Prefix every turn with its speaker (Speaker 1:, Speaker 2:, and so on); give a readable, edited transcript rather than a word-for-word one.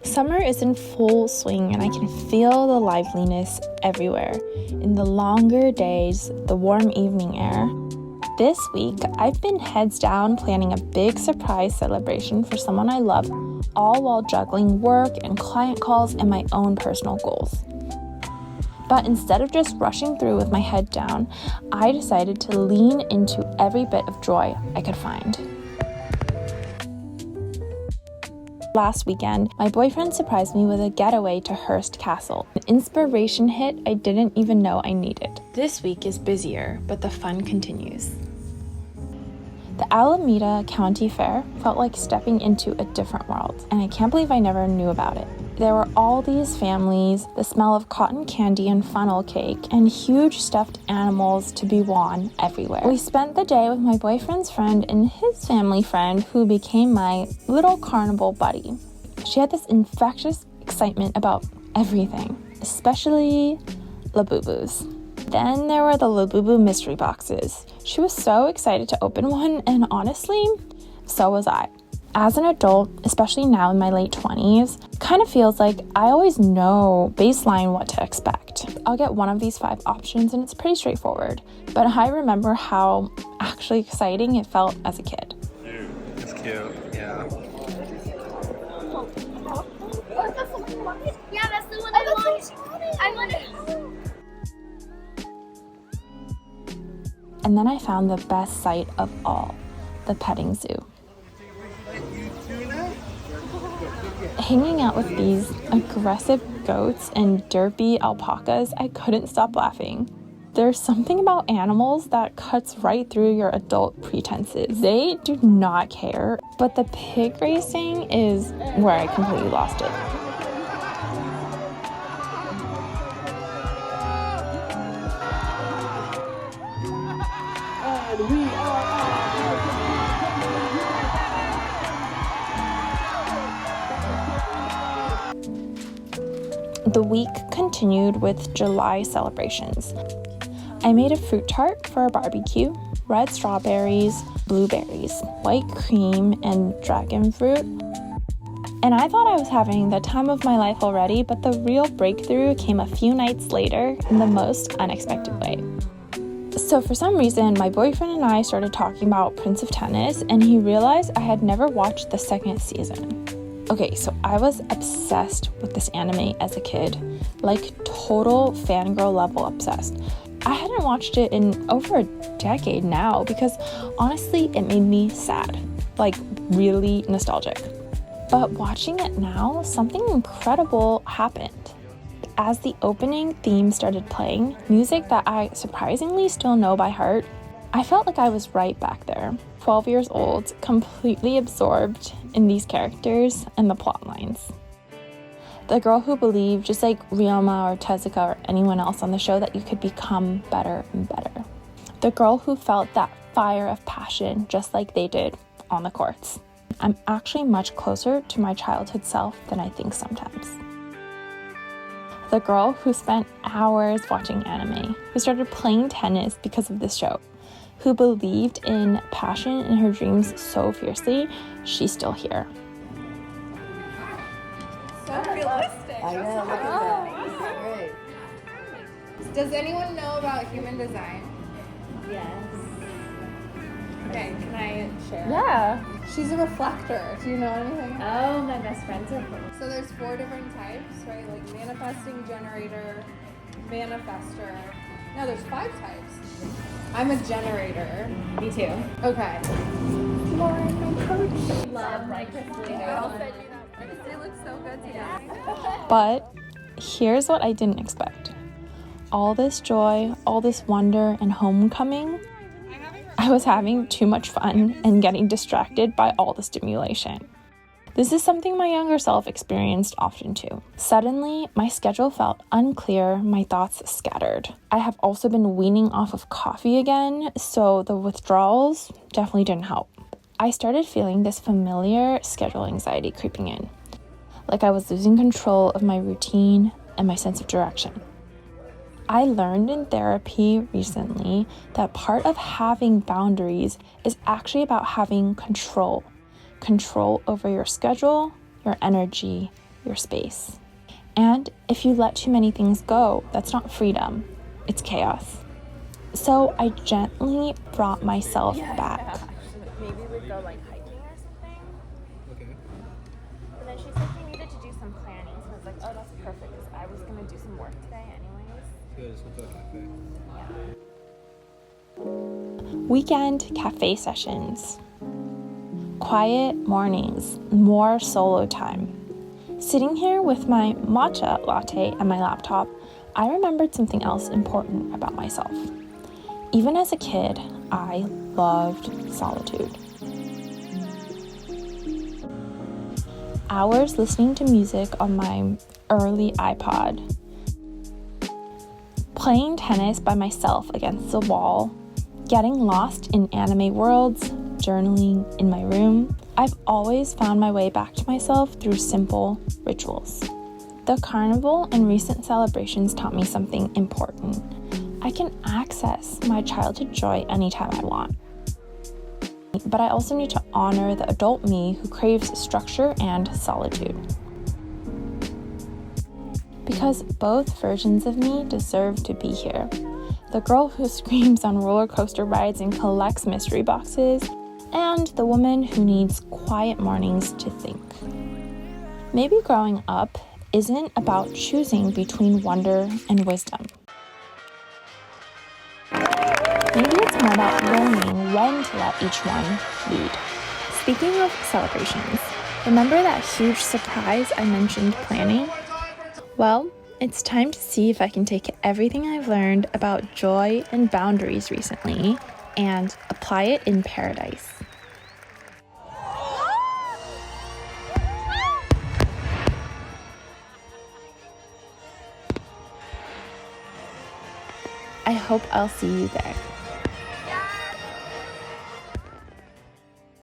Speaker 1: Summer is in full swing and I can feel the liveliness everywhere. In the longer days, the warm evening air. This week, I've been heads down planning a big surprise celebration for someone I love, all while juggling work and client calls and my own personal goals. But instead of just rushing through with my head down, I decided to lean into every bit of joy I could find. Last weekend, my boyfriend surprised me with a getaway to Hearst Castle, an inspiration hit I didn't even know I needed. This week is busier, but the fun continues. The Alameda County Fair felt like stepping into a different world, and I can't believe I never knew about it. There were all these families, the smell of cotton candy and funnel cake, and huge stuffed animals to be won everywhere. We spent the day with my boyfriend's friend and his family friend, who became my little carnival buddy. She had this infectious excitement about everything, especially Labubus. Then there were the Labubu mystery boxes. She was so excited to open one, and honestly, so was I. As an adult, especially now in my late 20s, it kind of feels like I always know baseline what to expect. I'll get one of these 5 options and it's pretty straightforward, but I remember how actually exciting it felt as a kid.
Speaker 2: It's cute, yeah.
Speaker 3: Yeah, that's the one I want. I want it.
Speaker 1: And then I found the best sight of all, the petting zoo. Hanging out with these aggressive goats and derpy alpacas, I couldn't stop laughing. There's something about animals that cuts right through your adult pretenses. They do not care, but the pig racing is where I completely lost it. The week continued with July celebrations. I made a fruit tart for a barbecue, red strawberries, blueberries, white cream, and dragon fruit. And I thought I was having the time of my life already, but the real breakthrough came a few nights later in the most unexpected way. So for some reason, my boyfriend and I started talking about Prince of Tennis, and he realized I had never watched the 2nd season. Okay, so I was obsessed with this anime as a kid, like total fangirl level obsessed. I hadn't watched it in over a decade now because honestly, it made me sad, like really nostalgic. But watching it now, something incredible happened. As the opening theme started playing, music that I surprisingly still know by heart, I felt like I was right back there, 12 years old, completely absorbed in these characters and the plot lines. The girl who believed, just like Ryoma or Tezuka or anyone else on the show, that you could become better and better. The girl who felt that fire of passion just like they did on the courts. I'm actually much closer to my childhood self than I think sometimes. The girl who spent hours watching anime, who started playing tennis because of this show, who believed in passion and her dreams so fiercely, she's still here.
Speaker 4: So realistic.
Speaker 5: I know, look at that. Great.
Speaker 4: Does anyone know about human design?
Speaker 5: Yes.
Speaker 4: Okay, can I share?
Speaker 1: Yeah.
Speaker 4: She's a reflector. Do you know anything?
Speaker 5: Oh, my best friends are from.
Speaker 4: So there's 4 different types, right? Like manifesting generator, manifester. No, there's 5 types. I'm a generator.
Speaker 5: Me too.
Speaker 4: Okay.
Speaker 5: Love my
Speaker 4: I'll send you that. They look so good together.
Speaker 1: But here's what I didn't expect. All this joy, all this wonder and homecoming, I was having too much fun and getting distracted by all the stimulation. This is something my younger self experienced often too. Suddenly, my schedule felt unclear, my thoughts scattered. I have also been weaning off of coffee again, so the withdrawals definitely didn't help. I started feeling this familiar schedule anxiety creeping in, like I was losing control of my routine and my sense of direction. I learned in therapy recently that part of having boundaries is actually about having control over your schedule, your energy, your space. And if you let too many things go, that's not freedom, it's chaos. So I gently brought myself back.
Speaker 6: Maybe we'd go like hiking or something.
Speaker 2: Okay.
Speaker 6: But then she said we needed to do some planning, so I was like, oh, that's perfect because I was gonna do some work today anyways.
Speaker 2: So just went to a cafe.
Speaker 1: Weekend cafe sessions. Quiet mornings, more solo time. Sitting here with my matcha latte and my laptop, I remembered something else important about myself. Even as a kid, I loved solitude. Hours listening to music on my early iPod. Playing tennis by myself against the wall. Getting lost in anime worlds. Journaling in my room. I've always found my way back to myself through simple rituals. The carnival and recent celebrations taught me something important. I can access my childhood joy anytime I want. But I also need to honor the adult me who craves structure and solitude. Because both versions of me deserve to be here. The girl who screams on roller coaster rides and collects mystery boxes, and the woman who needs quiet mornings to think. Maybe growing up isn't about choosing between wonder and wisdom. Maybe it's more about learning when to let each one lead. Speaking of celebrations, remember that huge surprise I mentioned planning? Well, it's time to see if I can take everything I've learned about joy and boundaries recently and apply it in paradise. I hope I'll see you there.